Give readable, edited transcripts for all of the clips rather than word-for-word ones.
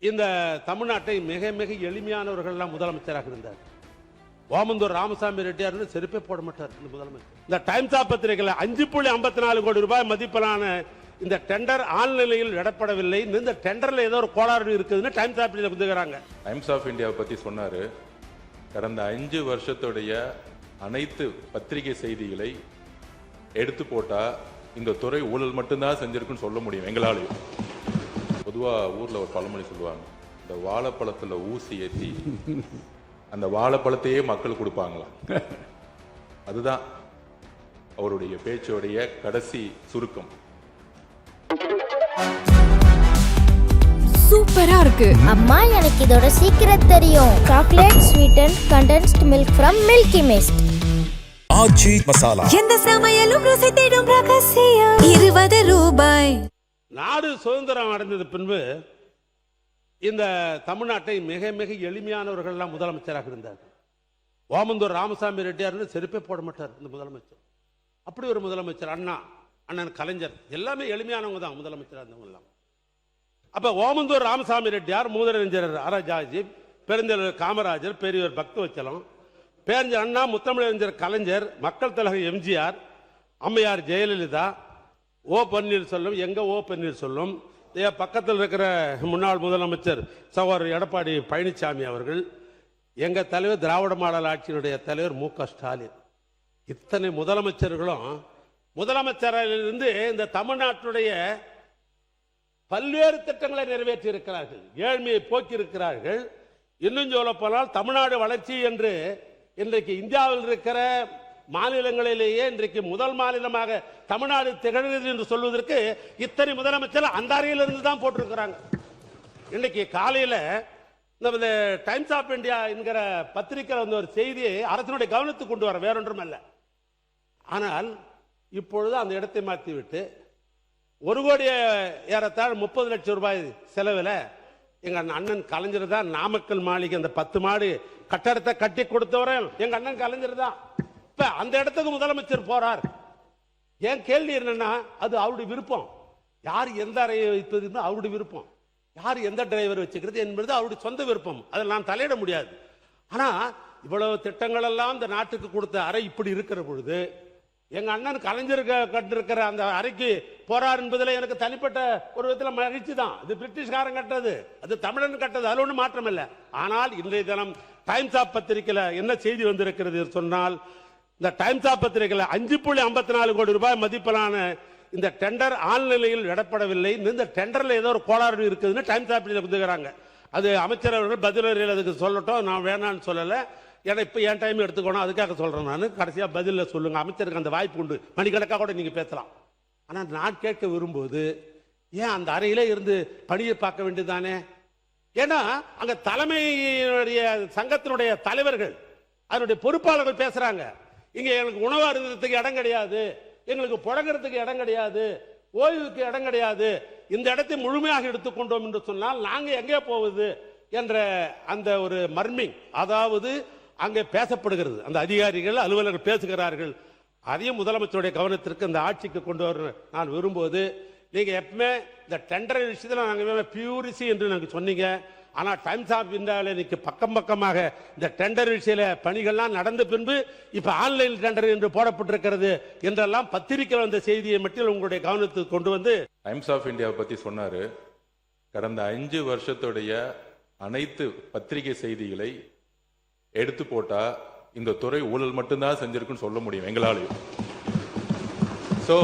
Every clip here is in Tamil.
இந்த தமிழ்நாட்டை மிக மிக எளிமையானவர்கள்லாம் முதலமைச்சராக இருந்தார். ஓமந்தூர் ராமசாமி ரெட்டியார் செருப்பே போட மாட்டார் இந்த முதலமைச்சர். இந்த டைம்ஸ் ஆஃப் பத்திரிகையில் 5.54 கோடி ரூபாய் மதிப்பிலான இந்த டெண்டர் ஆழ்நிலையில் விடப்படவில்லை. இந்த டெண்டர்ல ஏதோ ஒரு கோளாறு இருக்குதுன்னு டைம்ஸ் ஆஃப் இந்தியா குந்துகிறாங்க. டைம்ஸ் ஆஃப் இந்தியாவை பத்தி சொன்னாரு. கடந்த 5 வருஷத்துடைய அனைத்து பத்திரிகை செய்திகளை எடுத்து போட்டா இந்த துறை ஊழல் மட்டும்தான் செஞ்சிருக்குன்னு சொல்ல முடியும் எங்களாலையும். பொதுவா ஊர்ல ஒரு பழமொழி சொல்லுவாங்க, இந்த வாழைப்பழத்துல ஊசி ஏற்றி அந்த வாழைப்பழத்தையே மக்கள் கொடுப்பாங்களாம். அதுதான் அவருடைய பேச்சோடைய கடைசி சுருக்கம். சூப்பரா இருக்கு அம்மா, எனக்கு இதோட சீக்கிரம் தெரியும். Chocolate sweetened condensed milk from Milky Mist. Aachi Masala. எந்த சமையலும் ருசி தேடும் ரகசியம் 20 ரூபாய். நாடு சுதந்திரம் அடைந்தது பின்பு இந்த தமிழ்நாட்டை மிக மிக எளிமையானவர்கள்லாம் முதலமைச்சராக இருந்தார். ஓமந்தூர் ராமசாமி ரெட்டியார் செருப்பே போட மாட்டார் இந்த முதலமைச்சர். அப்படி ஒரு முதலமைச்சர். அண்ணன் கலைஞர் எல்லாமே எளிமையானவங்க தான் முதலமைச்சராக இருந்தவங்க எல்லாம். அப்ப ஓமந்தூர் ராமசாமி ரெட்டியார், மூதறிஞர் அரஜாஜி, பெருந்தலைவர் காமராஜர், பெரியவர் பக்தவச்சலம், பேரறிஞர் அண்ணா, முத்தமிழறிஞர் கலைஞர், மக்கள் தலைவர் எம்ஜிஆர், அம்மையார் ஜெயலலிதா, ஓ பன்னீர்செல்வம், எங்க ஓ பன்னீர்செல்வம், பக்கத்தில் இருக்கிற முன்னாள் முதலமைச்சர் சகோதரர் எடப்பாடி பழனிசாமி அவர்கள், எங்க தலைவர் திராவிட மாடல் ஆட்சியினுடைய தலைவர் மு.க. ஸ்டாலின், இத்தனை முதலமைச்சர்களும் முதலமைச்சரிலிருந்து இந்த தமிழ்நாட்டுடைய பல்வேறு திட்டங்களை நிறைவேற்றி இருக்கிறார்கள். ஏழ்மையை போக்கி இருக்கிறார்கள். இன்னும் சொல்ல போனால் தமிழ்நாடு வளர்ச்சி என்று இன்றைக்கு இந்தியாவில் இருக்கிற மாநிலங்களிலேயே இன்றைக்கு முதல் மாநிலமாக தமிழ்நாடு திகழ்கிறது என்று சொல்வதற்கு இத்தனை முதலமைச்சர் அந்த அறையிலிருந்து தான் போட்டிருக்கிறாங்க. இன்னைக்கு காலையில் இந்த டைம்ஸ் ஆஃப் இந்தியா என்கிற பத்திரிகை வந்து ஒரு செய்தியை அரசினுடைய கவனத்துக்கு கொண்டு வர, வேறொன்றும் அல்ல. ஆனால் இப்பொழுது அந்த இடத்தை மாற்றிவிட்டு 1 கோடி ஏறத்தாழ 30 லட்சம் ரூபாய் செலவில் எங்க அண்ணன் கலைஞர் தான் நாமக்கல் மாளிகை அந்த 10 மாடி கட்டடத்தை கட்டி கொடுத்தவரை எங்க அண்ணன் கலைஞர் தான். இப்ப அந்த இடத்துக்கு முதலமைச்சர் போறார். ஏன் கேள்வி என்னன்னா, அது அவருடைய விருப்பம். யார் எந்த அறையை வைப்பது அவருடைய விருப்பம், யார் எந்த டிரைவர் வச்சுக்கிறது என்பது அவருடைய சொந்த விருப்பம். அதில் நான் தலையிட முடியாது. ஆனா இவ்வளவு திட்டங்கள் எல்லாம் இந்த நாட்டுக்கு கொடுத்த அறை இப்படி இருக்கிற பொழுது எங்க அண்ணன் கலைஞர் கட்டிருக்கிற அந்த அறைக்கு போறார் என்பதில் எனக்கு தனிப்பட்ட ஒரு விதத்தில் மகிழ்ச்சி தான். இது பிரிட்டிஷ்காரன் கட்டது, அது தமிழன் கட்டது, அதில் ஒன்றும் மாற்றம் இல்லை. ஆனால் இன்றைய தினம் டைம்ஸ் ஆஃப் பத்திரிகையில் என்ன செய்தி வந்திருக்கிறது சொன்னால், இந்த டைம்ஸ் ஆஃப் பத்திரிகையில் 5.54 கோடி ரூபாய் மதிப்பிலான இந்த டெண்டர் ஆழ்நிலையில் விடப்படவில்லை. இந்த டெண்டர்ல ஏதோ ஒரு கோளாறு இருக்குதுன்னு டைம்ஸ் ஆஃப் இந்தியா குந்துகிறாங்க. அது அமைச்சர் அவர்கள் பதில் அதுக்கு சொல்லட்டும், நான் வேணான்னு சொல்லலை. ஏன்னா இப்போ என் டைம் எடுத்துக்கணும், அதுக்காக சொல்கிறேன். நான் கடைசியாக பதிலில் சொல்லுங்கள். அமைச்சருக்கு அந்த வாய்ப்பு உண்டு, மணிக்கணக்காக கூட நீங்கள் பேசலாம். ஆனால் நான் கேட்க விரும்புவது, ஏன் அந்த அறையிலே இருந்து பணியை பார்க்க வேண்டியதானே? ஏன்னா அங்கே தலைமையினுடைய சங்கத்தினுடைய தலைவர்கள், அதனுடைய பொறுப்பாளர்கள் பேசுகிறாங்க. இங்கே எங்களுக்கு உணவு அருந்ததுக்கு இடம் கிடையாது, எங்களுக்கு புழங்குறதுக்கு இடம் கிடையாது, ஓய்வுக்கு இடம் கிடையாது, இந்த இடத்தை முழுமையாக எடுத்துக்கொண்டோம் என்று சொன்னால் நாங்கள் எங்கே போவது என்ற அந்த ஒரு மர்மிங், அதாவது அங்கே பேசப்படுகிறது. அந்த அதிகாரிகள் அலுவலர்கள் பேசுகிறார்கள். அதையும் முதலமைச்சருடைய கவனத்திற்கு இந்த ஆட்சிக்கு கொண்டு வர நான் விரும்புவது, நீங்க எப்பவுமே இந்த டெண்டர் விஷயத்தில் நாங்கள் பியூரிசி என்று நாங்கள் சொன்னீங்க. ஆனால் டைம்ஸ் ஆஃப் இந்தியாவில் இன்னைக்கு பக்கம் பக்கமாக இந்த டெண்டர் விஷய பணிகள்லாம் நடந்த பின்பு இப்ப ஆன்லைன் டெண்டர் என்று போடப்பட்டிருக்கிறது என்றெல்லாம் பத்திரிகை வந்த செய்தியை மட்டும் உங்களுடைய கவனத்துக்கு கொண்டு வந்து. டைம்ஸ் ஆஃப் இந்தியாவை பத்தி சொன்னாரு. கடந்த 5 வருஷத்துடைய அனைத்து பத்திரிகை செய்திகளை எடுத்து போட்டா இந்த துறை ஊழல் மட்டும்தான் செஞ்சிருக்குன்னு சொல்ல முடியும் எங்களாலையும். சோ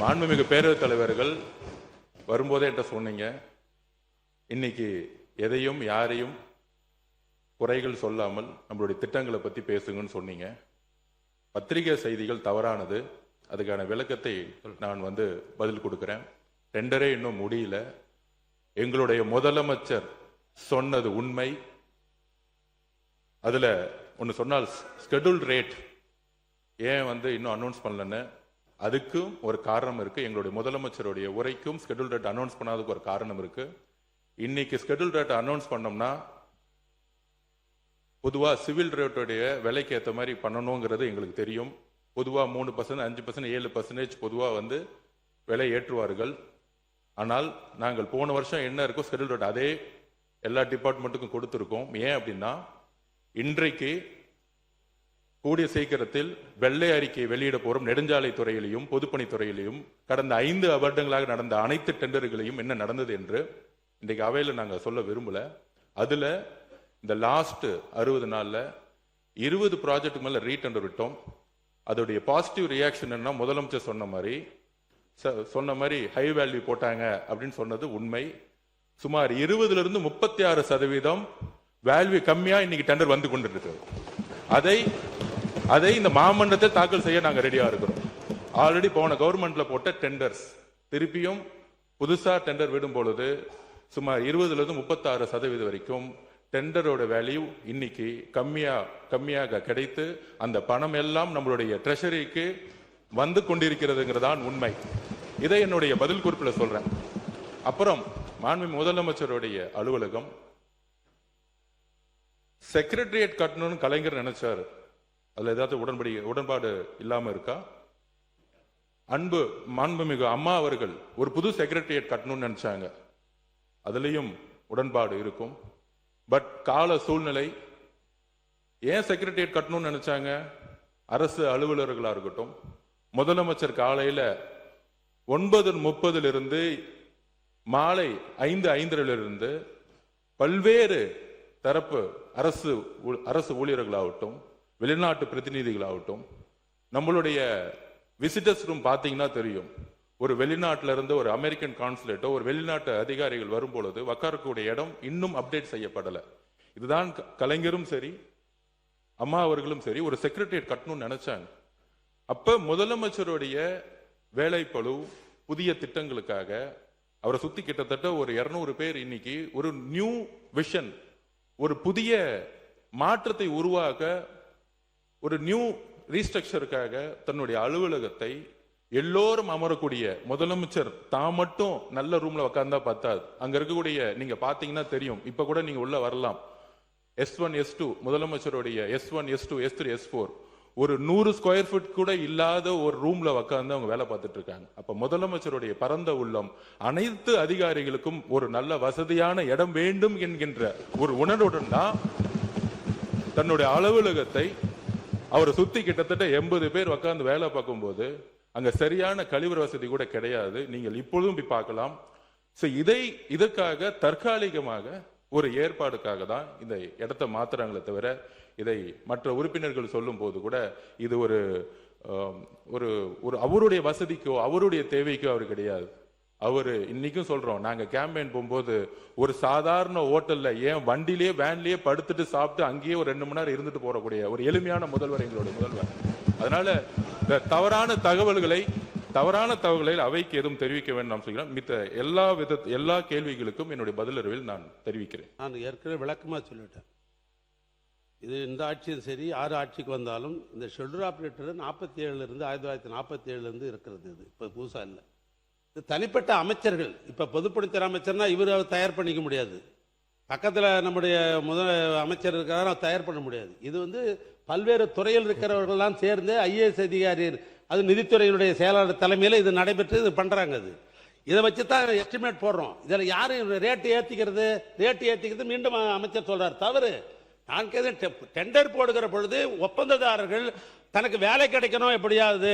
மாண்புமிகு பேரவைத் தலைவர்கள் வரும்போதே என்கிட்ட சொன்னீங்க, இன்னைக்கு எதையும் யாரையும் குறைகள் சொல்லாமல் நம்மளுடைய திட்டங்களை பத்தி பேசுங்கன்னு சொன்னீங்க. பத்திரிகை செய்திகள் தவறானது, அதுக்கான விளக்கத்தை நான் பதில் கொடுக்கிறேன். டெண்டரே இன்னும் முடியல. எங்களுடைய முதலமைச்சர் சொன்னது உண்மை. அதுல ஒன்னு சொன்னால் ஸ்கெடியூல் ரேட் ஏன் இன்னும் அனௌன்ஸ் பண்ணலன்னு, அதுக்கும் ஒரு காரணம் இருக்கு. எங்களுடைய முதலமைச்சருடைய உரைக்கும் ஸ்கெடியூல் ரேட் அனௌன்ஸ் பண்ணாததுக்கு ஒரு காரணம் இருக்கு. இன்னைக்கு ஸ்கெடியூல் ரேட் அனௌன்ஸ் பண்ணோம்னா பொதுவா சிவில் ரேட்டுடைய விலைக்கு ஏற்ற மாதிரி பண்ணணுங்கிறது எங்களுக்கு தெரியும். பொதுவா 3%, 5%, 7% பொதுவா விலை ஏற்றுவார்கள். ஆனால் நாங்கள் போன வருஷம் என்ன இருக்கோ ஸ்கெடியூல் ரேட் அதே எல்லா டிபார்ட்மெண்ட்டுக்கும் கொடுத்துருக்கோம். ஏன் அப்படின்னா இன்றைக்கு கூடிய சீக்கிரத்தில் வெள்ளை அறிக்கை வெளியிட போறோம். நெடுஞ்சாலை துறையிலையும் பொதுப்பணித்துறையிலையும் கடந்த 5 வருடங்களாக நடந்த அனைத்து டெண்டர்களையும் என்ன நடந்தது என்று இன்றைக்கு அவையில் நாங்கள் சொல்ல விரும்பல. அதுல இந்த லாஸ்ட் 60 நாள்ல 20 ப்ராஜெக்ட் மேல ரீடெண்டர் விட்டோம். அதோடைய பாசிட்டிவ் ரியாக்ஷன் என்ன, முதலமைச்சர் சொன்ன மாதிரி ஹை வேல்யூ போட்டாங்க அப்படின்னு சொன்னது உண்மை. சுமார் 20% 36% வேல்யூ கம்மியா இன்னைக்கு டெண்டர் வந்து கொண்டிருக்கு. அதை இந்த மாமன்றத்தில் தாக்கல் செய்ய நாங்க ரெடியா இருக்கிறோம். ஆல்ரெடி போன கவர்மெண்ட்ல போட்ட டெண்டர்ஸ் திருப்பியும் புதுசா டெண்டர் விடும் பொழுது சுமார் 20% 36% வரைக்கும் டெண்டரோட வேல்யூ இன்னைக்கு கம்மியாக கிடைத்து அந்த பணம் எல்லாம் நம்மளுடைய ட்ரெஷரிக்கு வந்து கொண்டிருக்கிறதுங்கிறதான் உண்மை. இதை என்னுடைய பதில் குறிப்பில் சொல்றேன். அப்புறம் மாண்புமிகு முதலமைச்சருடைய அலுவலகம் செக்ரட்டரியேட் கட்டணும்னு கலைஞர் நினைச்சாரு. அதுல ஏதாவது உடன்பாடு இல்லாம இருக்கா? மாண்புமிகு அம்மா அவர்கள் ஒரு புது செக்ரட்டரியேட் கட்டணும்னு நினைச்சாங்க. அதுலயும் உடன்பாடு இருக்கும். பட் கால சூழ்நிலை ஏன் செக்ரட்டரியேட் கட்டணும்னு நினைச்சாங்க? அரசு அலுவலர்களா இருக்கட்டும், முதலமைச்சர் காலையில 9:30 மாலை 5:05 பல்வேறு தரப்பு அரசு ஊழியர்களாகட்டும், வெளிநாட்டு பிரதிநிதிகளாகட்டும், நம்மளுடைய விசிட்டர்ஸ் ரூம் பார்த்தீங்கன்னா தெரியும். ஒரு வெளிநாட்டில இருந்து ஒரு அமெரிக்கன் கான்சுலேட்டோ ஒரு வெளிநாட்டு அதிகாரிகள் வரும்பொழுது உட்காரக்கூடிய இடம் இன்னும் அப்டேட் செய்யப்படலை. இதுதான் கலைஞரும் சரி அம்மா அவர்களும் சரி ஒரு செக்ரட்டரியேட் கட்டணும்னு நினைச்சாங்க. அப்ப முதலமைச்சருடைய வேலைப்பளு புதிய திட்டங்களுக்காக அவரை சுத்தி கிட்டத்தட்ட ஒரு 200 பேர் இன்னைக்கு ஒரு நியூ விஷன், ஒரு புதிய மாற்றத்தை உருவாக்க, ஒரு நியூ ரீஸ்ட்ரக்சருக்காக தன்னுடைய அலுவலகத்தை எல்லோரும் அமரக்கூடிய, முதலமைச்சர் தான் மட்டும் நல்ல ரூம்ல உட்கார்ந்தா பார்த்தாது. அங்க இருக்கக்கூடிய நீங்க பாத்தீங்கன்னா தெரியும். இப்ப கூட நீங்க உள்ள வரலாம். S1 S2 முதலமைச்சருடைய S1 S2 S3 S4 ஒரு 100 ஸ்கொயர் ஃபீட் கூட இல்லாத ஒரு ரூம்ல உட்கார்ந்து அவங்க வேலை பார்த்துட்டு இருக்காங்க. அப்ப முதலமைச்சருடைய பரந்த உள்ளம் அனைத்து அதிகாரிகளுக்கும் ஒரு நல்ல வசதியான இடம் வேண்டும் என்கின்ற ஒரு உணர்வுடன் தான் தன்னுடைய அலுவலகத்தை அவரை சுத்தி கிட்டத்தட்ட 80 பேர் உட்கார்ந்து வேலை பார்க்கும் போது அங்க சரியான கழிவறை வசதி கூட கிடையாது. நீங்கள் இப்பொழுதும் போய் பார்க்கலாம். இதற்காக தற்காலிகமாக ஒரு ஏற்பாடுக்காக தான் இந்த இடத்தை மாத்துறாங்களே தவிர, இதை மற்ற உறுப்பினர்கள் சொல்லும் போது கூட இது ஒரு அவருடைய வசதிக்கோ அவருடைய தேவைக்கோ அவர் கிடையாது. அவரு இன்னைக்கும் சொல்றோம், நாங்க கேம்பெயின் போகும்போது ஒரு சாதாரண ஹோட்டல்ல ஏன் வண்டிலேயே வேன்லயே படுத்துட்டு சாப்பிட்டு அங்கேயே ஒரு 2 மணி நேரம் இருந்துட்டு போறக்கூடிய ஒரு எளிமையான முதல்வர் எங்களுடைய முதல்வர். அதனால இந்த தவறான தகவல்களை அவைக்கு எதுவும் தெரிவிக்க வேண்டாம் சொல்கிறேன். மித்த எல்லா கேள்விகளுக்கும் என்னுடைய பதிலறிவில் நான் தெரிவிக்கிறேன். நான் ஏற்கனவே விளக்கமா சொல்லிட்டேன். இது இந்த ஆட்சியும் சரி 6 ஆட்சிக்கு வந்தாலும் இந்த ஷெட்யூல் ஆபரேட்டர் 1947 இருக்கிறது. இது இப்போ புதுசா இல்லை. இது தனிப்பட்ட அமைச்சர்கள். இப்போ பொதுப்பணித்துறை அமைச்சர்னா இவர் தயார் பண்ணிக்க முடியாது. பக்கத்தில் நம்முடைய அமைச்சர் இருக்கிறார், தயார் பண்ண முடியாது. இது பல்வேறு துறையில் இருக்கிறவர்கள்லாம் சேர்ந்து IAS அதிகாரி, அது நிதித்துறையினுடைய செயலாளர் தலைமையில் இது நடைபெற்று இது பண்றாங்க. இதை வச்சு தான் எஸ்டிமேட் போடுறோம். இதில் யாரும் ரேட்டு ஏற்றிக்கிறது மீண்டும் அமைச்சர் சொல்றார் தவறு. நான் டெண்டர் போடுகிற பொழுது ஒப்பந்ததாரர்கள் தனக்கு வேலை கிடைக்கணும். எப்படியாவது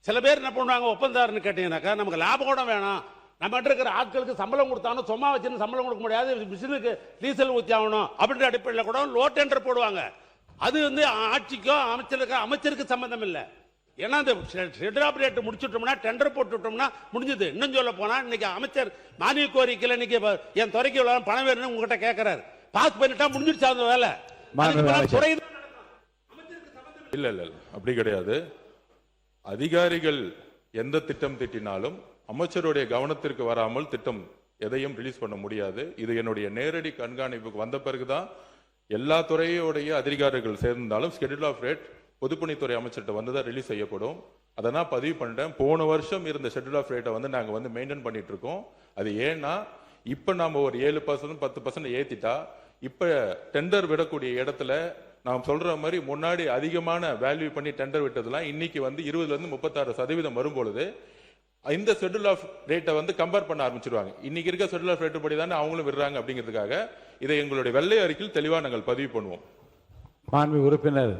சில பேர் என்ன பண்ணுவாங்க, ஒப்பந்ததாரன்னு கேட்டீங்கன்னாக்கா நமக்கு லாபம் கூட வேணாம், நம்ம இருக்கிற ஆட்களுக்கு சம்பளம் கொடுத்தாலும் சும்மா வச்சுன்னு சம்பளம் கொடுக்க முடியாது, மிஷினுக்கு டீசல் ஊற்றி ஆகணும் அப்படின்ற அடிப்படையில் கூட லோ டெண்டர் போடுவாங்க. அது ஆட்சிக்கோ அமைச்சருக்கு சம்பந்தம் இல்லை. ஏன்னா இந்த ஷெட்யூல் ஆபரேட்டர் முடிச்சுட்டோம்னா டெண்டர் போட்டுட்டோம்னா முடிஞ்சது. இன்னும் சொல்ல போனா இன்னைக்கு அமைச்சர் மானிய கோரிக்கையில் இன்னைக்கு என் துறைக்கு பணம் வேணும்னு உங்ககிட்ட கேட்கிறாரு, பாஸ் பண்ணிட்டா முடிஞ்சிருச்சு அந்த வேலை. இல்ல அப்படி கிடையாது. அதிகாரிகள் எந்த திட்டம் திட்டினாலும் அமைச்சருடைய கவனத்திற்கு வராமல் திட்டம் எதையும் ரிலீஸ் பண்ண முடியாது. இது என்னுடைய நேரடி கண்காணிப்புக்கு வந்த பிறகுதான் எல்லா துறையோடைய அதிகாரிகள் சேர்ந்தாலும் ஷெட்யூல் ஆஃப் ரேட் பொதுப்பணித்துறை அமைச்சர்கிட்ட வந்துதான் ரிலீஸ் செய்யப்படும். அதனால் பதிவு பண்ணிட்டேன். போன வருஷம் இருந்த ஷெட்யூல் ஆஃப் ரேட்டை நாங்க மெயின்டைன் பண்ணிட்டு இருக்கோம். அது ஏன்னா இப்ப நாம ஒரு 7% 10% ஏத்திட்டா இப்ப டெண்டர் விடக்கூடிய இடத்துல நாம் சொல்ற மாதிரி முன்னாடி அதிகமான வேல்யூ பண்ணி டெண்டர் விட்டதெல்லாம் இன்னைக்கு 20% 36% வரும்பொழுது இந்த ஷெட்யூல் ஆஃப் ரேட்டை வந்து கம்பேர் பண்ண ஆரம்பிச்சிருவாங்க. இன்னைக்கு இருக்க ஷெட்யூல் ஆஃப் ரேட் படி தானே அவங்களும் விடுறாங்க அப்படிங்கிறதுக்காக இதை எங்களுடைய வெள்ளை அறிக்கையில் தெளிவாக நாங்கள் பதிவு பண்ணுவோம். மாண்புமிகு உறுப்பினர்